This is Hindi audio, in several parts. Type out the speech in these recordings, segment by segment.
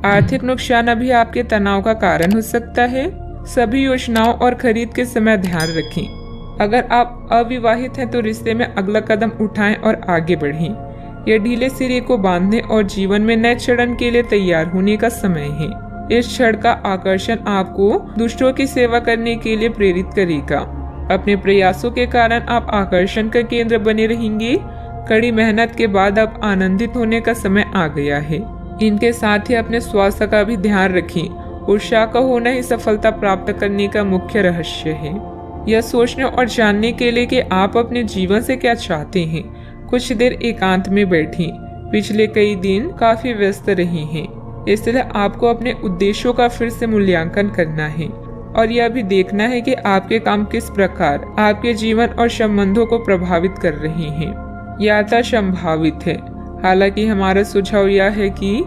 आर्थिक नुकसान अभी आपके तनाव का कारण हो सकता है। सभी योजनाओं और खरीद के समय ध्यान रखें। अगर आप अविवाहित हैं तो रिश्ते में अगला कदम उठाएं और आगे बढ़ें। यह ढीले सिरे को बांधने और जीवन में नए चरण के लिए तैयार होने का समय है। इस क्षण का आकर्षण आपको दूसरों की सेवा करने के लिए प्रेरित करेगा। अपने प्रयासों के कारण आप आकर्षण का केंद्र बने रहेंगे। कड़ी मेहनत के बाद अब आनंदित होने का समय आ गया है। इनके साथ ही अपने स्वास्थ्य का भी ध्यान रखें। उत्साह का होना ही सफलता प्राप्त करने का मुख्य रहस्य है। यह सोचने और जानने के लिए कि आप अपने जीवन से क्या चाहते हैं, कुछ देर एकांत में बैठें। पिछले कई दिन काफी व्यस्त रहे हैं, इसलिए आपको अपने उद्देश्यों का फिर से मूल्यांकन करना है और यह भी देखना है कि आपके काम किस प्रकार आपके जीवन और संबंधों को प्रभावित कर रहे हैं। यात्रा संभावित है, हालांकि हमारा सुझाव यह है कि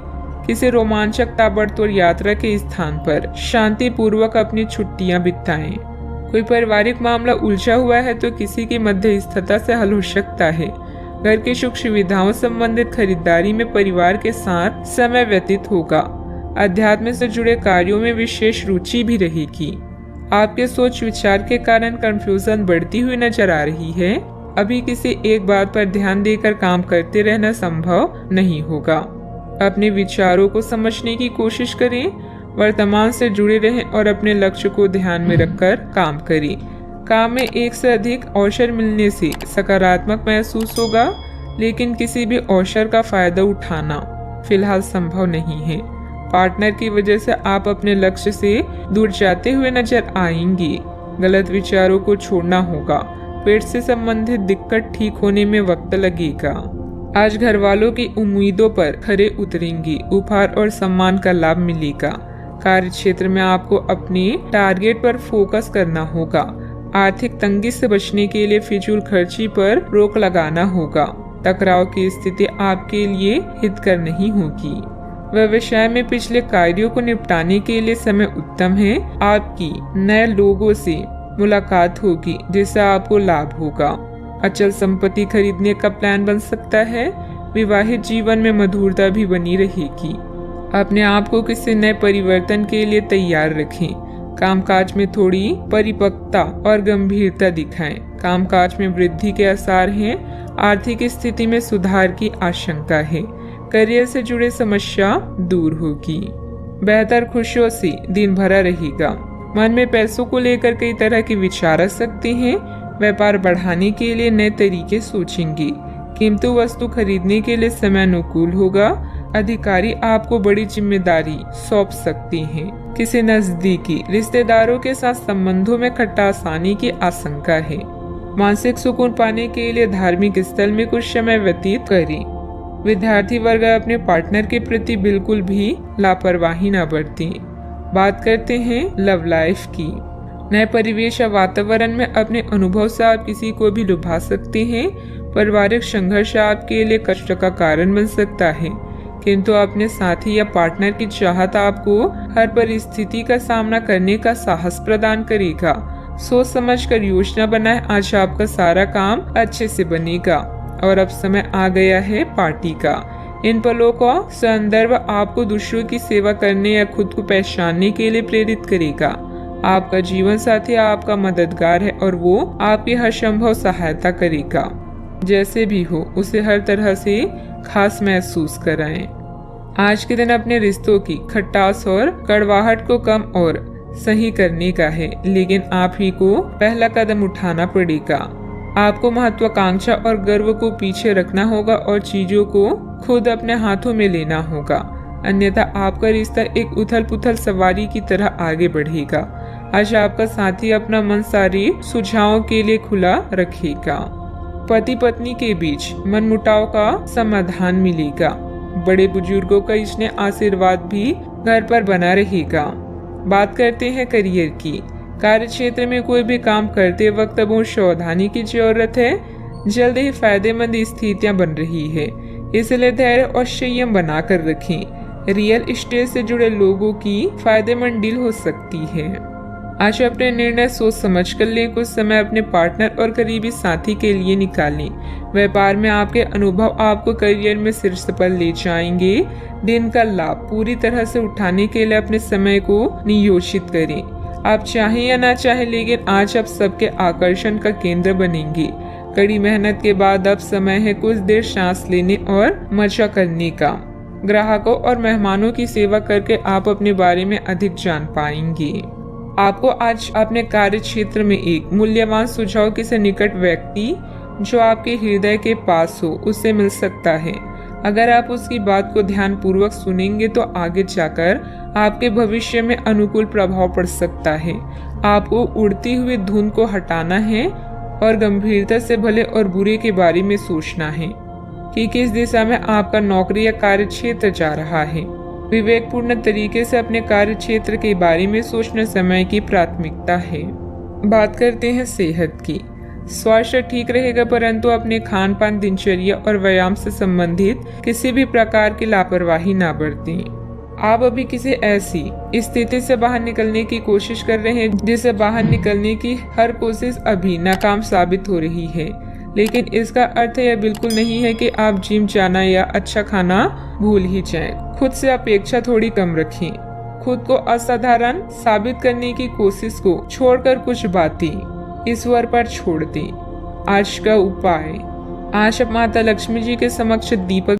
किसी रोमांचक ताबड़तोड़ यात्रा के स्थान पर शांति पूर्वक अपनी छुट्टियां बिताएं। कोई पारिवारिक मामला उलझा हुआ है तो किसी की मध्यस्थता से हल हो सकता है। घर की सुख सुविधाओं संबंधित खरीदारी में परिवार के साथ समय व्यतीत होगा। अध्यात्म से जुड़े कार्यों में विशेष रुचि भी रहेगी। आपके सोच विचार के कारण कंफ्यूजन बढ़ती हुई नजर आ रही है। अभी किसी एक बात पर ध्यान देकर काम करते रहना संभव नहीं होगा। अपने विचारों को समझने की कोशिश करें, वर्तमान से जुड़े रहें और अपने लक्ष्य को ध्यान में रखकर काम करें। काम में एक से अधिक अवसर मिलने से सकारात्मक महसूस होगा, लेकिन किसी भी अवसर का फायदा उठाना फिलहाल संभव नहीं है। पार्टनर की वजह से आप अपने लक्ष्य से दूर जाते हुए नजर आएंगे। गलत विचारों को छोड़ना होगा। पेट से संबंधित दिक्कत ठीक होने में वक्त लगेगा। आज घर वालों की उम्मीदों पर खरे उतरेंगे। उपहार और सम्मान का लाभ मिलेगा। कार्य क्षेत्र में आपको अपने टारगेट पर फोकस करना होगा। आर्थिक तंगी से बचने के लिए फिजूल खर्ची पर रोक लगाना होगा। टकराव की स्थिति आपके लिए हितकर नहीं होगी। व्यवसाय में पिछले कार्यों को निपटाने के लिए समय उत्तम है। आपकी नए लोगों से मुलाकात होगी जिससे आपको लाभ होगा। अचल संपत्ति खरीदने का प्लान बन सकता है। विवाहित जीवन में मधुरता भी बनी रहेगी। अपने आप को किसी नए परिवर्तन के लिए तैयार रखें। कामकाज में थोड़ी परिपक्वता और गंभीरता दिखाएं। कामकाज में वृद्धि के आसार हैं। आर्थिक स्थिति में सुधार की आशंका है। करियर से जुड़े समस्या दूर होगी। बेहतर खुशियों से दिन भरा रहेगा। मन में पैसों को लेकर कई तरह के विचार आ सकते हैं। व्यापार बढ़ाने के लिए नए तरीके सोचेंगे। कीमती वस्तु खरीदने के लिए समय अनुकूल होगा। अधिकारी आपको बड़ी जिम्मेदारी सौंप सकते हैं। किसी नजदीकी रिश्तेदारों के साथ संबंधों में खटास आने की आशंका है। मानसिक सुकून पाने के लिए धार्मिक स्थल में कुछ समय व्यतीत करें। विद्यार्थी वर्ग अपने पार्टनर के प्रति बिल्कुल भी लापरवाही न बरतें। बात करते हैं लव लाइफ की। नए परिवेश या वातावरण में अपने अनुभव से आप किसी को भी लुभा सकते हैं। पारिवारिक संघर्ष आपके लिए कष्ट का कारण बन सकता है, किंतु अपने साथी या पार्टनर की चाहत आपको हर परिस्थिति का सामना करने का साहस प्रदान करेगा। सोच समझकर योजना बनाएं। आज आपका सारा काम अच्छे से बनेगा और अब समय आ गया है पार्टी का। इन पलों का संदर्भ आपको दूसरों की सेवा करने या खुद को पहचानने के लिए प्रेरित करेगा। आपका जीवन साथी आपका मददगार है और वो आपकी हर संभव सहायता करेगा। जैसे भी हो उसे हर तरह से खास महसूस कराएं। आज के दिन अपने रिश्तों की खटास और कड़वाहट को कम और सही करने का है, लेकिन आप ही को पहला कदम उठाना पड़ेगा। आपको महत्वाकांक्षा और गर्व को पीछे रखना होगा और चीजों को खुद अपने हाथों में लेना होगा, अन्यथा आपका रिश्ता एक उथल पुथल सवारी की तरह आगे बढ़ेगा। आज आपका साथी अपना मन सारे सुझावों के लिए खुला रखेगा। पति पत्नी के बीच मनमुटाव का समाधान मिलेगा। बड़े बुजुर्गों का स्नेह आशीर्वाद भी घर पर बना रहेगा। बात करते हैं करियर की। कार्य क्षेत्र में कोई भी काम करते वक्त बहुत सावधानी की जरूरत है। जल्द ही फायदेमंद स्थितियां बन रही है, इसलिए धैर्य और संयम बनाकर रखें। रियल एस्टेट से जुड़े लोगों की फायदेमंद डील हो सकती है। आज अपने निर्णय सोच समझ कर लें। कुछ समय अपने पार्टनर और करीबी साथी के लिए निकालें। व्यापार में आपके अनुभव आपको करियर में शीर्ष पर ले जाएंगे। दिन का लाभ पूरी तरह से उठाने के लिए अपने समय को नियोजित करें। आप चाहें या ना चाहें, लेकिन आज आप सबके आकर्षण का केंद्र बनेंगे। कड़ी मेहनत के बाद अब समय है कुछ देर सांस लेने और मजा करने का। ग्राहकों और मेहमानों की सेवा करके आप अपने बारे में अधिक जान पाएंगे। आपको आज अपने कार्य क्षेत्र में एक मूल्यवान सुझाव किसी निकट व्यक्ति जो आपके हृदय के पास हो उससे मिल सकता है। अगर आप उसकी बात को ध्यान पूर्वक सुनेंगे तो आगे जाकर आपके भविष्य में अनुकूल प्रभाव पड़ सकता है। आपको उड़ती हुई धुन को हटाना है और गंभीरता से भले और बुरे के बारे में सोचना है कि किस दिशा में आपका नौकरी या कार्य क्षेत्र जा रहा है। विवेकपूर्ण तरीके से अपने कार्य क्षेत्र के बारे में सोचना समय की प्राथमिकता है। बात करते हैं सेहत की। स्वास्थ्य ठीक रहेगा, परंतु अपने खान पान, दिनचर्या और व्यायाम से संबंधित किसी भी प्रकार की लापरवाही ना बरतें। आप अभी किसी ऐसी स्थिति से बाहर निकलने की कोशिश कर रहे हैं जिससे बाहर निकलने की हर कोशिश अभी नाकाम साबित हो रही है, लेकिन इसका अर्थ यह बिल्कुल नहीं है कि आप जिम जाना या अच्छा खाना भूल ही जाएं। खुद से अपेक्षा थोड़ी कम रखें। खुद को असाधारण साबित करने की कोशिश को छोड़कर कुछ बातें ईश्वर पर छोड़ दें। आज का उपाय, आज आप माता लक्ष्मी जी के समक्ष दीपक